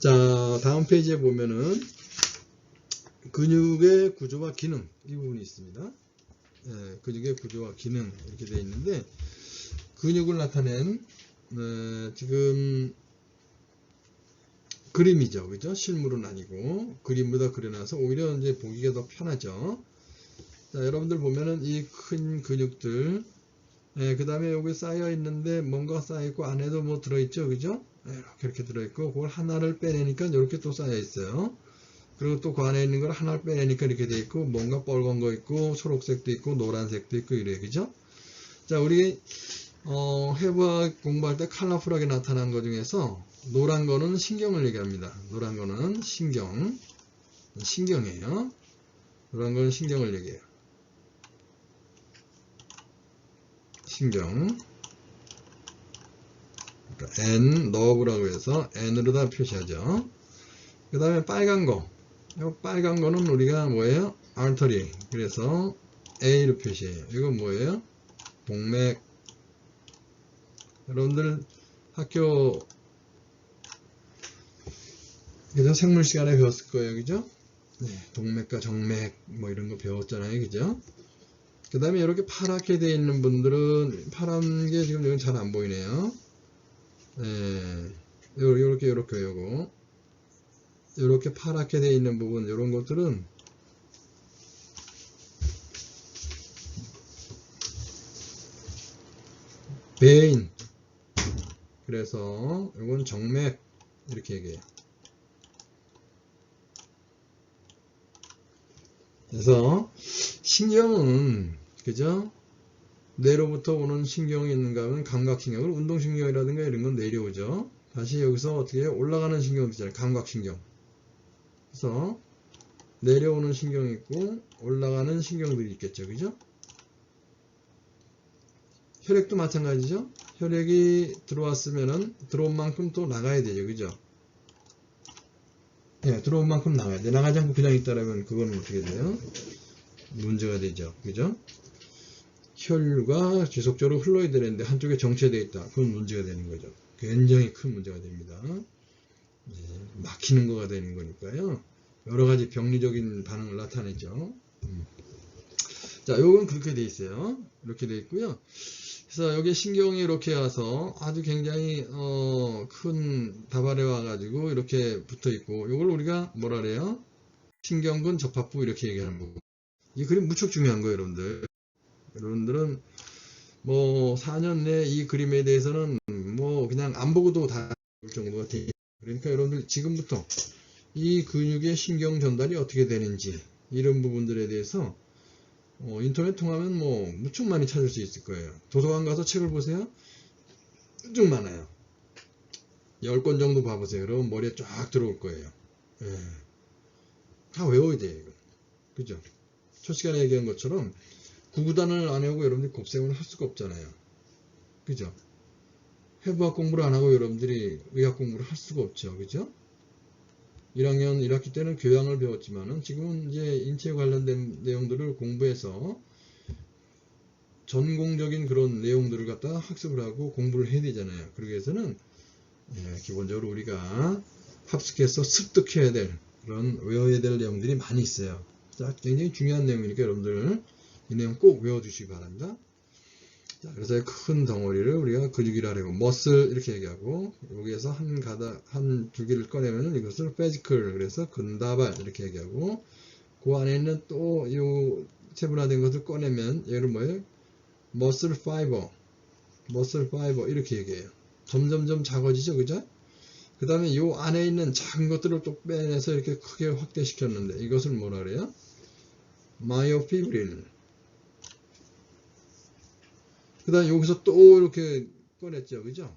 자, 다음 페이지에 보면은 근육의 구조와 기능 이 부분이 있습니다. 예, 근육의 구조와 기능 이렇게 되어 있는데 근육을 나타낸 지금 그림이죠, 그죠? 실물은 아니고 그림보다 그려놔서 오히려 이제 보기가 더 편하죠. 자, 여러분들 보면은 이 큰 근육들, 그 다음에 여기 쌓여 있는데 뭔가 쌓여 있고 안에도 뭐 들어있죠, 그죠? 이렇게 들어있고 그걸 하나를 빼내니까 이렇게 또 쌓여 있어요. 그리고 또 그 안에 있는 걸 하나를 빼내니까 이렇게 돼 있고 뭔가 빨간 거 있고 초록색도 있고 노란색도 있고 이래, 그죠? 자, 우리 해부학 공부할 때 컬러풀하게 나타난 것 중에서 노란 거는 신경을 얘기합니다. 노란 거는 신경이에요. 노란 거는 신경을 얘기해요. 신경. 그러니까 N, 너브라고 해서 N으로 다 표시하죠. 그 다음에 빨간 거. 이 빨간 거는 우리가 뭐예요? artery. 그래서 A로 표시해요. 이건 뭐예요? 동맥. 여러분들 학교 그죠? 생물 시간에 배웠을 거예요, 그죠? 네, 동맥과 정맥 뭐 이런 거 배웠잖아요, 그죠? 그 다음에 이렇게 파랗게 되어 있는 분들은 파란 게 지금 여기 잘 안 보이네요. 네, 요렇게 요거 이렇게 파랗게 되어 있는 부분 이런 것들은 베인. 그래서 이건 정맥 이렇게 얘기해요. 그래서 신경은 그죠? 뇌로부터 오는 신경이 있는가 하면 감각신경, 운동신경이라든가 이런 건 내려오죠. 다시 여기서 어떻게 해요? 올라가는 신경도 있잖아요. 감각신경. 그래서 내려오는 신경이 있고 올라가는 신경들이 있겠죠, 그죠? 혈액도 마찬가지죠. 혈액이 들어왔으면은 들어온 만큼 또 나가야 되죠, 그죠? 네, 들어온 만큼 나가야 돼. 나가지 않고 그냥 있다라면 그건 어떻게 돼요? 문제가 되죠, 그죠? 혈류가 지속적으로 흘러야 되는데 한쪽에 정체되어 있다. 그건 문제가 되는 거죠. 굉장히 큰 문제가 됩니다. 네, 막히는 거가 되는 거니까요. 여러 가지 병리적인 반응을 나타내죠. 자, 요건 그렇게 돼 있어요. 이렇게 돼 있고요. 그래서 여기 신경이 이렇게 와서 아주 굉장히 큰 다발에 와가지고 이렇게 붙어 있고, 이걸 우리가 뭐라 그래요? 신경근 접합부 이렇게 얘기하는 부분. 이 그림 무척 중요한 거예요, 여러분들. 여러분들은 뭐 4년 내 이 그림에 대해서는 뭐 그냥 안 보고도 다 볼 정도가 돼. 그러니까 여러분들 지금부터 이 근육의 신경 전달이 어떻게 되는지 이런 부분들에 대해서 인터넷 통하면 뭐 무척 많이 찾을 수 있을 거예요. 도서관 가서 책을 보세요. 무척 많아요. 10권 정도 봐보세요. 그러면 머리에 쫙 들어올 거예요. 예. 다 외워야 돼요, 이거. 그죠? 첫 시간에 얘기한 것처럼 구구단을 안 외우고 여러분들이 곱셈을 할 수가 없잖아요. 그죠? 해부학 공부를 안 하고 여러분들이 의학 공부를 할 수가 없죠. 그죠? 1학년 1학기 때는 교양을 배웠지만은 지금은 이제 인체에 관련된 내용들을 공부해서 전공적인 그런 내용들을 갖다 학습을 하고 공부를 해야 되잖아요. 그러기 위해서는 기본적으로 우리가 합숙해서 습득해야 될 그런 외워야 될 내용들이 많이 있어요. 자, 굉장히 중요한 내용이니까 여러분들 이 내용 꼭 외워주시기 바랍니다. 자, 그래서 큰 덩어리를 우리가 근육이라 하고 머슬 이렇게 얘기하고 여기에서 한 줄기를 꺼내면 이것을 페지클 그래서 근다발 이렇게 얘기하고 그 안에 있는 또 이 세분화된 것을 꺼내면 얘를 뭐예요? 머슬 파이버 이렇게 얘기해요. 점점점 작아지죠, 그죠? 그 다음에 이 안에 있는 작은 것들을 또 빼내서 이렇게 크게 확대시켰는데 이것을 뭐라 그래요? 마이오피브릴. 그 다음에 여기서 또 이렇게 꺼냈죠, 그죠?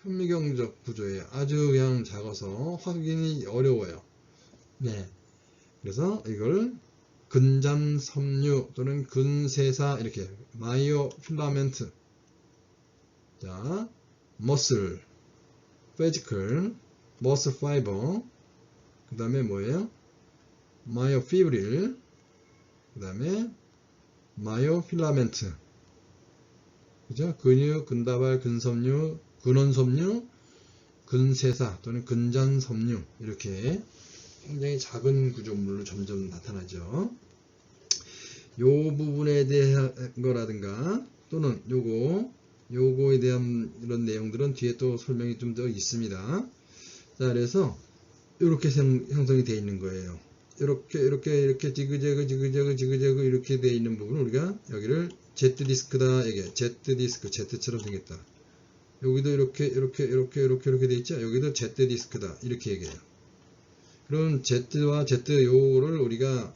현미경적 구조예요. 아주 그냥 작아서 확인이 어려워요. 네. 그래서 이걸 근잠섬유 또는 근세사 이렇게 마이오필라멘트. 자, 머슬, 페지클, 머슬 파이버. 그 다음에 뭐예요? 마이오피브릴. 그 다음에 마이오필라멘트. 그죠? 근육, 근다발, 근섬유, 근원섬유, 근세사 또는 근잔섬유 이렇게 굉장히 작은 구조물로 점점 나타나죠. 요 부분에 대한 거라든가 또는 요거에 대한 이런 내용들은 뒤에 또 설명이 좀 더 있습니다. 자, 그래서 이렇게 형성이 되어 있는 거예요. 이렇게 지그재그 이렇게 되어 있는 부분을 우리가 여기를 Z디스크다 얘기해. Z디스크, Z처럼 생겼다. 여기도 이렇게 되어 있죠. 여기도 Z디스크다 이렇게 얘기해요. 그럼 Z와 Z 요거를 우리가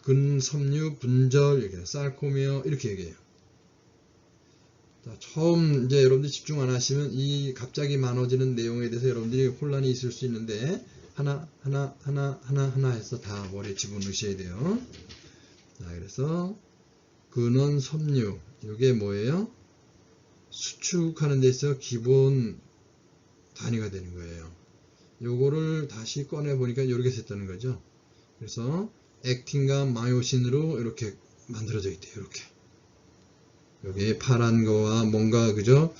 근섬유 분절 얘기해요. sarcomere 이렇게 얘기해요. 자, 처음 이제 여러분들이 집중 안 하시면 이 갑자기 많아지는 내용에 대해서 여러분들이 혼란이 있을 수 있는데 하나 해서 다 머리에 집어넣으셔야 돼요. 자, 그래서 근원 섬유 이게 뭐예요? 수축하는 데 있어 기본 단위가 되는 거예요. 요거를 다시 꺼내 보니까 이렇게 됐다는 거죠. 그래서 액틴과 마요신으로 이렇게 만들어져 있대요. 이렇게 여기 파란 거와 뭔가 그죠?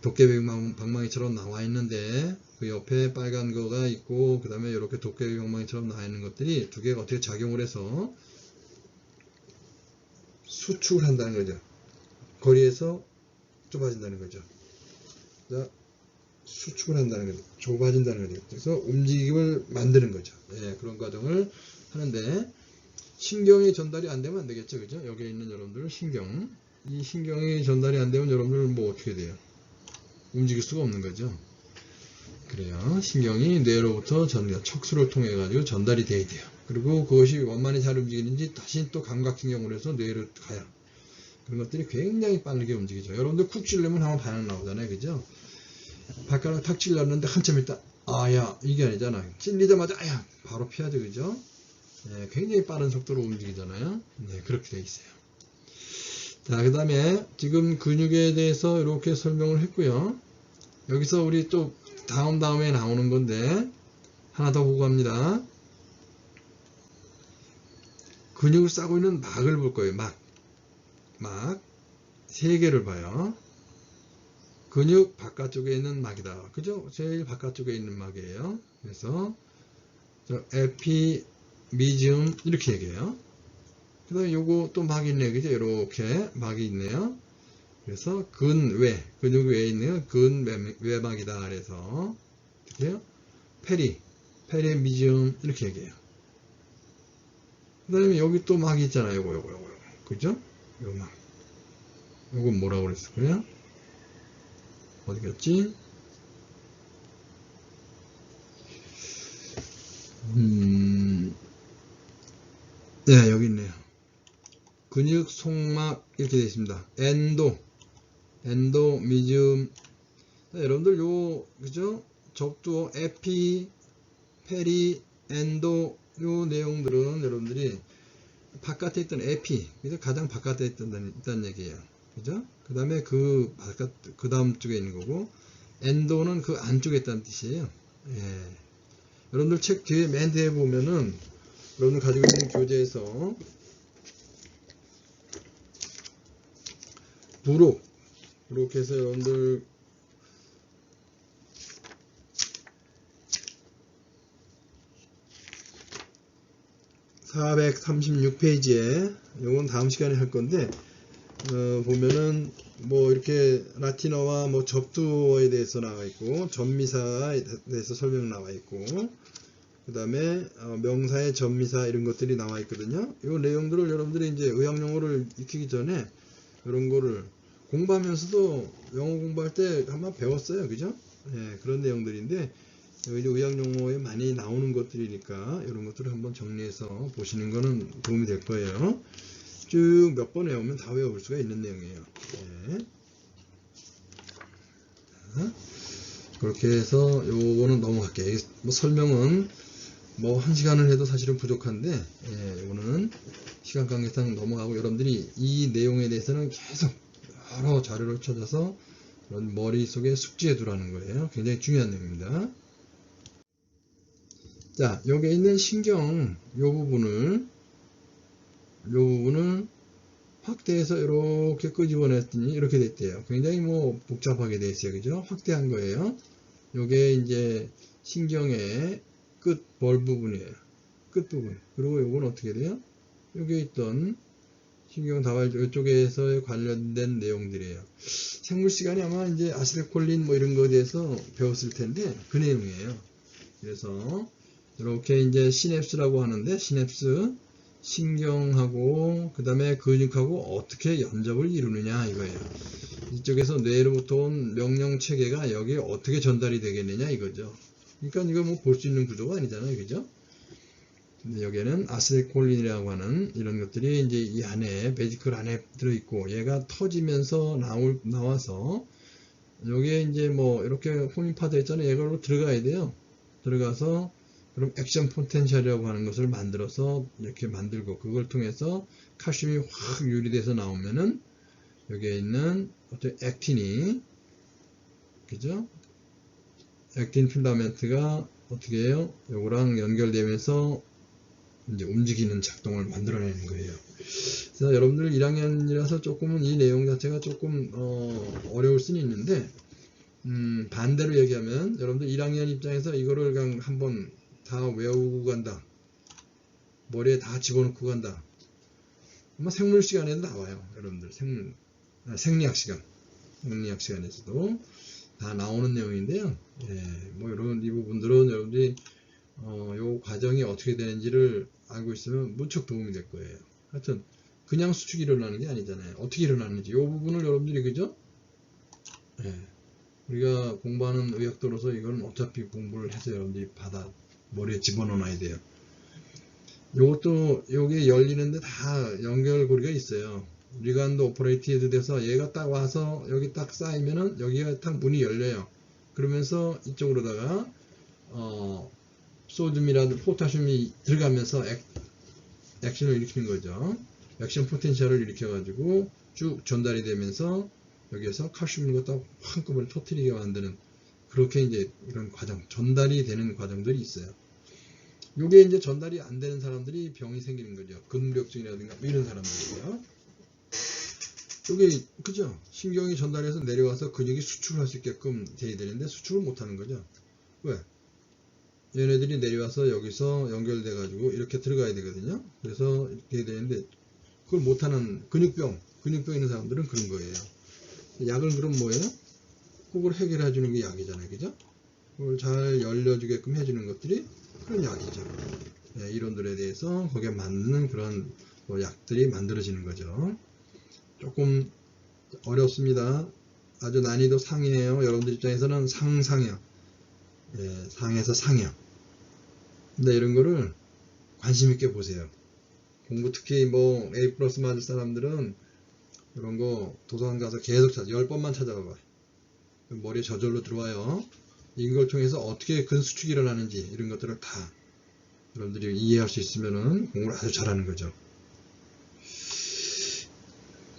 도깨비 방망이처럼 나와 있는데 그 옆에 빨간 거가 있고 그 다음에 이렇게 도깨비 방망이처럼 나와 있는 것들이 두 개가 어떻게 작용을 해서 수축을 한다는 거죠. 거리에서 좁아진다는 거죠. 자, 수축을 한다는 거죠. 좁아진다는 거죠. 그래서 움직임을 만드는 거죠. 예, 그런 과정을 하는데 신경이 전달이 안 되면 안 되겠죠. 그죠? 여기에 있는 여러분들 이 신경이 전달이 안 되면 여러분들 뭐 어떻게 돼요? 움직일 수가 없는 거죠. 그래요. 신경이 뇌로부터 척수를 통해 가지고 전달이 돼야 돼요. 그리고 그것이 원만히 잘 움직이는지 다시 또 감각신경으로 해서 뇌로 가요. 그런 것들이 굉장히 빠르게 움직이죠. 여러분들 쿡 찔르면 한번 반응 나오잖아요. 그죠? 발가락 탁 찔렀는데 한참 있다. 아야 이게 아니잖아. 찔리자마자 아야 바로 피하죠. 그죠? 네, 굉장히 빠른 속도로 움직이잖아요. 네, 그렇게 돼 있어요. 자, 그 다음에 지금 근육에 대해서 이렇게 설명을 했고요. 여기서 우리 또 다음에 나오는 건데 하나 더 보고 갑니다. 근육을 싸고 있는 막을 볼 거예요. 막 세 개를 봐요. 근육 바깥쪽에 있는 막이다. 그죠? 제일 바깥쪽에 있는 막이에요. 그래서 에피미지움 이렇게 얘기해요. 그 다음에 요거 또 막이 있네요. 그죠? 이렇게 막이 있네요. 그래서 근육 외에 있는 근외막이다. 그래서 어떻게 해요? 페리미지움 이렇게 얘기해요. 그 다음에 여기 또 막이 있잖아요. 요거. 그죠? 요 막. 요건 뭐라고 그랬을까요? 어디 갔지? 네, 여기 있네요. 근육 속막 이렇게 되어 있습니다. 엔도미지움. 여러분들 그죠? 적두어 페리, 엔도 요 내용들은 여러분들이 바깥에 있던 그죠? 가장 바깥에 있다는 얘기예요. 그죠? 그 다음에 그 다음 쪽에 있는 거고 엔도는 그 안쪽에 있다는 뜻이에요. 예. 여러분들 책 뒤에 맨 뒤에 보면은 여러분들 가지고 있는 교재에서 부록 이렇게 해서 여러분들 436페이지에 요건 다음 시간에 할 건데 보면은 뭐 이렇게 라틴어와 뭐 접두어에 대해서 나와 있고 전미사에 대해서 설명 나와 있고 그 다음에 명사의 전미사 이런 것들이 나와 있거든요. 이 내용들을 여러분들이 이제 의학용어를 익히기 전에 이런 거를 공부하면서도 영어 공부할 때 한번 배웠어요. 그죠? 예, 그런 내용들인데 여기 의학용어에 많이 나오는 것들이니까 이런 것들을 한번 정리해서 보시는 거는 도움이 될 거예요. 쭉 몇 번 외우면 다 외울 수가 있는 내용이에요. 네. 그렇게 해서 요거는 넘어갈게요. 뭐 설명은 뭐 1시간을 해도 사실은 부족한데 요거는 시간 관계상 넘어가고 여러분들이 이 내용에 대해서는 계속 여러 자료를 찾아서 머릿속에 숙지해 두라는 거예요. 굉장히 중요한 내용입니다. 자, 여기에 있는 신경 요 부분을 확대해서 이렇게 끄집어냈더니 이렇게 됐대요. 굉장히 뭐 복잡하게 돼 있어요. 그죠? 확대한 거예요. 요게 이제 신경의 끝볼 부분이에요. 끝부분. 그리고 요건 어떻게 돼요? 요게 있던 신경 다발적 이쪽에서 관련된 내용들이에요. 생물 시간에 아마 이제 아세틸콜린 뭐 이런 거에 대해서 배웠을 텐데 그 내용이에요. 그래서 이렇게 이제 시냅스라고 하는데 시냅스 신경하고 그 다음에 근육하고 어떻게 연접을 이루느냐 이거예요. 이쪽에서 뇌로부터 온 명령 체계가 여기에 어떻게 전달이 되겠느냐 이거죠. 그러니까 이거 뭐 볼 수 있는 구조가 아니잖아요. 그죠? 근데 여기에는 아세틸콜린이라고 하는 이런 것들이 이제 이 안에 베지클 안에 들어있고 얘가 터지면서 나와서 여기에 이제 뭐 이렇게 홈인파드 있잖아요. 얘가 들어가야 돼요. 들어가서 그럼 액션 포텐셜이라고 하는 것을 만들어서 이렇게 만들고 그걸 통해서 칼슘이 확 유리돼서 나오면은 여기에 있는 어떤 액틴이 그죠? 액틴 필라멘트가 어떻게 해요? 요거랑 연결되면서 이제 움직이는 작동을 만들어내는 거예요. 그래서 여러분들 1학년이라서 조금은 이 내용 자체가 조금 어려울 수는 있는데 반대로 얘기하면 여러분들 1학년 입장에서 이거를 그냥 한번 다 외우고 간다. 머리에 다 집어넣고 간다. 아마 생물 시간에도 나와요. 여러분들 생리학 시간에서도 다 나오는 내용인데요. 예, 뭐 이런 이 부분들은 여러분들이 요 과정이 어떻게 되는지를 알고 있으면 무척 도움이 될 거예요. 하여튼 그냥 수축이 일어나는 게 아니잖아요. 어떻게 일어나는지 요 부분을 여러분들이 그죠? 예, 우리가 공부하는 의학도로서 이건 어차피 공부를 해서 여러분들이 머리에 집어넣어놔야 돼요. 요것도 여기 열리는데 다 연결고리가 있어요. 리간드 오퍼레이티드 돼서 얘가 딱 와서 여기 딱 쌓이면은 여기가 딱 문이 열려요. 그러면서 이쪽으로다가 소듐이라든지 포타슘이 들어가면서 액션을 일으키는 거죠. 액션 포텐셜을 일으켜가지고 쭉 전달이 되면서 여기에서 칼슘을 갖다 한꺼번에 터뜨리게 만드는 그렇게 이제 이런 과정, 전달이 되는 과정들이 있어요. 요게 이제 전달이 안 되는 사람들이 병이 생기는 거죠. 근무력증이라든가 이런 사람들이고요. 요게 그죠? 신경이 전달해서 내려와서 근육이 수축을 할 수 있게끔 돼야 되는데 수축을 못 하는 거죠. 왜? 얘네들이 내려와서 여기서 연결돼 가지고 이렇게 들어가야 되거든요. 그래서 이렇게 해야 되는데 그걸 못하는 근육병 있는 사람들은 그런 거예요. 약은 그럼 뭐예요? 그걸 해결해 주는 게 약이잖아요. 그죠? 그걸 잘 열려주게끔 해주는 것들이 그런 약이죠. 네, 이론들에 대해서 거기에 맞는 그런 약들이 만들어지는 거죠. 조금 어렵습니다. 아주 난이도 상이에요. 여러분들 입장에서는 상이요. 네, 상에서 상이요. 근데 이런 거를 관심 있게 보세요. 공부 특히 뭐 A+ 맞을 사람들은 이런 거 도서관 가서 계속 10번만 찾아봐봐. 머리에 저절로 들어와요. 이걸 통해서 어떻게 근수축이 일어나는지 이런 것들을 다 여러분들이 이해할 수 있으면은 공부를 아주 잘하는 거죠.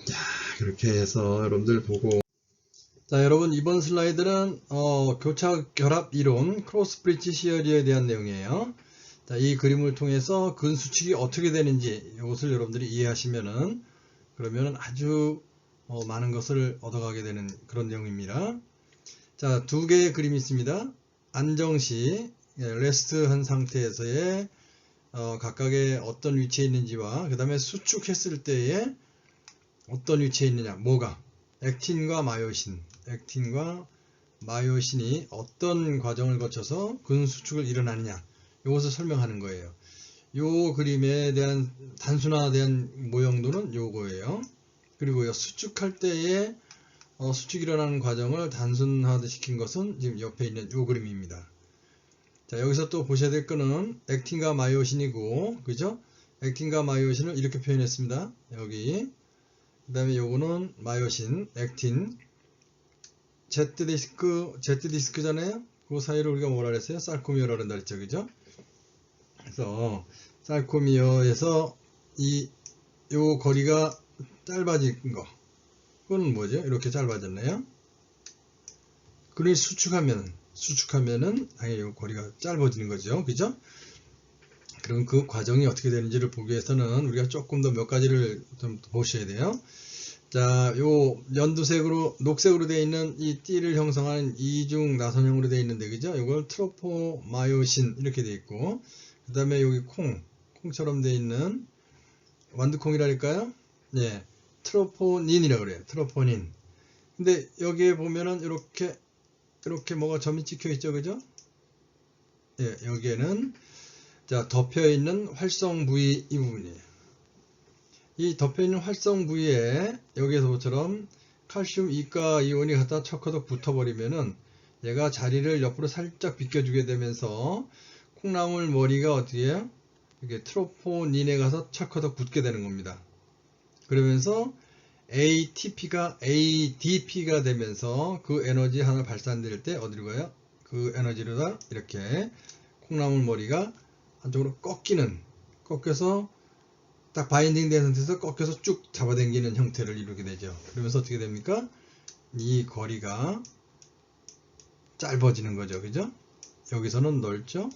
자, 그렇게 해서 여러분들 보고. 자, 여러분 이번 슬라이드는 교차 결합 이론 크로스 브릿지 시어리에 대한 내용이에요. 자, 이 그림을 통해서 근수축이 어떻게 되는지 이것을 여러분들이 이해하시면은 그러면은 아주 많은 것을 얻어가게 되는 그런 내용입니다. 자, 두 개의 그림이 있습니다. 안정시 레스트한 상태에서의 각각의 어떤 위치에 있는지와 그 다음에 수축했을 때에 어떤 위치에 있느냐, 뭐가 액틴과 마요신이 어떤 과정을 거쳐서 근수축을 일어나느냐, 이것을 설명하는 거예요. 요 그림에 대한 단순화된 모형도는 요거예요. 그리고요, 수축할 때에 수축이 일어나는 과정을 단순화시킨 것은 지금 옆에 있는 요 그림입니다. 자, 여기서 또 보셔야 될 거는 액틴과 마이오신이고, 그죠? 액틴과 마이오신을 이렇게 표현했습니다. 여기. 그 다음에 요거는 마이오신, 액틴, Z디스크잖아요? 그 사이를 우리가 뭐라 그랬어요? 살코미어라 그런다 그랬죠, 그죠? 그래서, 살코미어에서 요 거리가 짧아진 거. 그건 뭐죠? 이렇게 짧아졌네요. 그걸 수축하면은 당연히 요 거리가 짧아지는 거죠. 그죠? 그럼 그 과정이 어떻게 되는지를 보기 위해서는 우리가 조금 더 몇 가지를 좀 보셔야 돼요. 자, 요 연두색으로, 녹색으로 되어 있는 이 띠를 형성하는 이중 나선형으로 되어 있는데, 그죠? 이걸 트로포마요신 이렇게 되어 있고, 그 다음에 여기 콩처럼 되어 있는 완두콩이랄까요? 예, 트로포닌이라고 그래요. 트로포닌. 근데 여기에 보면은 이렇게 뭐가 점이 찍혀 있죠, 그죠? 예, 여기에는 자, 덮여 있는 활성 부위 이 부분이에요. 이 덮여있는 활성 부위에 여기에서처럼 칼슘 이가 이온이 갖다 척커덕 붙어버리면은 얘가 자리를 옆으로 살짝 비껴주게 되면서 콩나물 머리가 어떻게 해요? 이게 트로포닌에 가서 척커덕 붙게 되는 겁니다. 그러면서 ADP가 되면서 그 에너지 하나 발산될 때 어디로 가요? 그 에너지로다 이렇게 콩나물 머리가 한쪽으로 꺾여서 딱 바인딩 된 상태에서 꺾여서 쭉 잡아당기는 형태를 이루게 되죠. 그러면서 어떻게 됩니까? 이 거리가 짧아지는 거죠. 그죠? 여기서는 넓죠?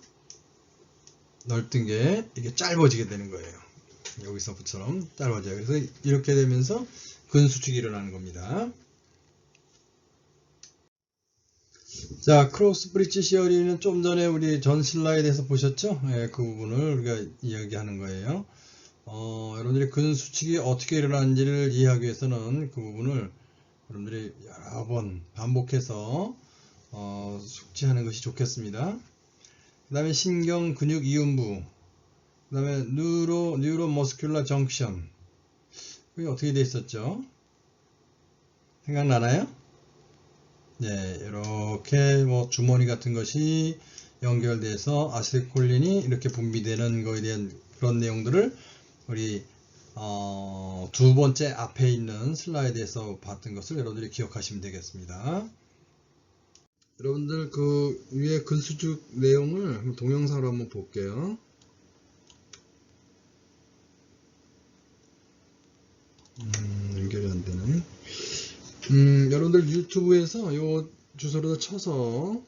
넓던 게 이게 짧아지게 되는 거예요. 여기서부터처럼 짧아져요. 그래서 이렇게 되면서 근수축이 일어나는 겁니다. 자, 크로스 브릿지 시어리는 좀 전에 우리 전 슬라이드에서 보셨죠? 예, 그 부분을 우리가 이야기하는 거예요. 여러분들이 근수축이 어떻게 일어나는지를 이해하기 위해서는 그 부분을 여러분들이 여러 번 반복해서 숙지하는 것이 좋겠습니다. 그 다음에 신경 근육 이음부, 그 다음에 뉴로머스큘라 정션, 그게 어떻게 돼 있었죠? 생각나나요? 네, 이렇게 뭐 주머니 같은 것이 연결돼서 아세틸콜린이 이렇게 분비되는 거에 대한 그런 내용들을 우리 두 번째 앞에 있는 슬라이드에서 봤던 것을 여러분들이 기억하시면 되겠습니다. 여러분들 그 위에 근수축 내용을 동영상으로 한번 볼게요. 연결이 안 되네. 여러분들 유튜브에서 요 주소로 쳐서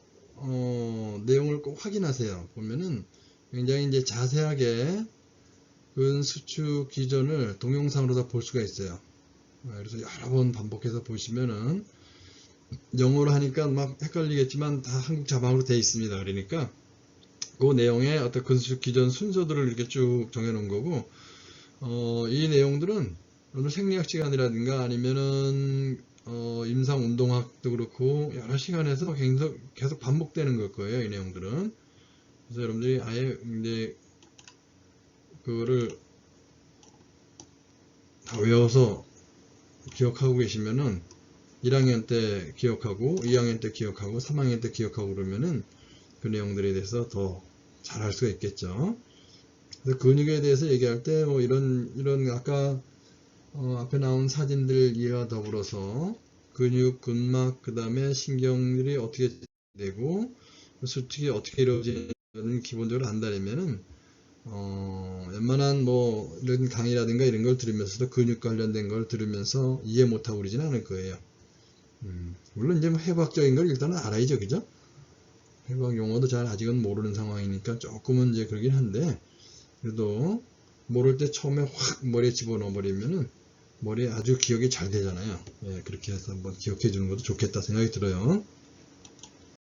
내용을 꼭 확인하세요. 보면은 굉장히 이제 자세하게 근수축 기전을 동영상으로 다 볼 수가 있어요. 그래서 여러 번 반복해서 보시면은 영어로 하니까 막 헷갈리겠지만 다 한국 자막으로 되어 있습니다. 그러니까 그 내용의 어떤 근수축 기전 순서들을 이렇게 쭉 정해놓은 거고, 이 내용들은 오늘 생리학 시간이라든가 아니면은 임상 운동학도 그렇고 여러 시간에서 계속 반복되는 걸 거예요. 이 내용들은. 그래서 여러분들이 아예 이제 그거를 다 외워서 기억하고 계시면은 1학년 때 기억하고 2학년 때 기억하고 3학년 때 기억하고 그러면은 그 내용들에 대해서 더 잘할 수가 있겠죠. 그래서 근육에 대해서 얘기할 때 뭐 이런 아까 앞에 나온 사진들 이와 더불어서 근육, 근막, 그 다음에 신경들이 어떻게 되고 수축이 어떻게 이루어지는 기본적으로 안다면은 웬만한 뭐 이런 강의라든가 이런 걸 들으면서도 근육 관련된 걸 들으면서 이해 못하고 그러진 않을 거예요. 물론 이제 뭐 해부학적인 걸 일단은 알아야죠, 그죠? 해부학 용어도 잘 아직은 모르는 상황이니까 조금은 이제 그러긴 한데, 그래도 모를 때 처음에 확 머리에 집어넣어 버리면은 머리에 아주 기억이 잘 되잖아요. 예, 그렇게 해서 한번 기억해 주는 것도 좋겠다 생각이 들어요.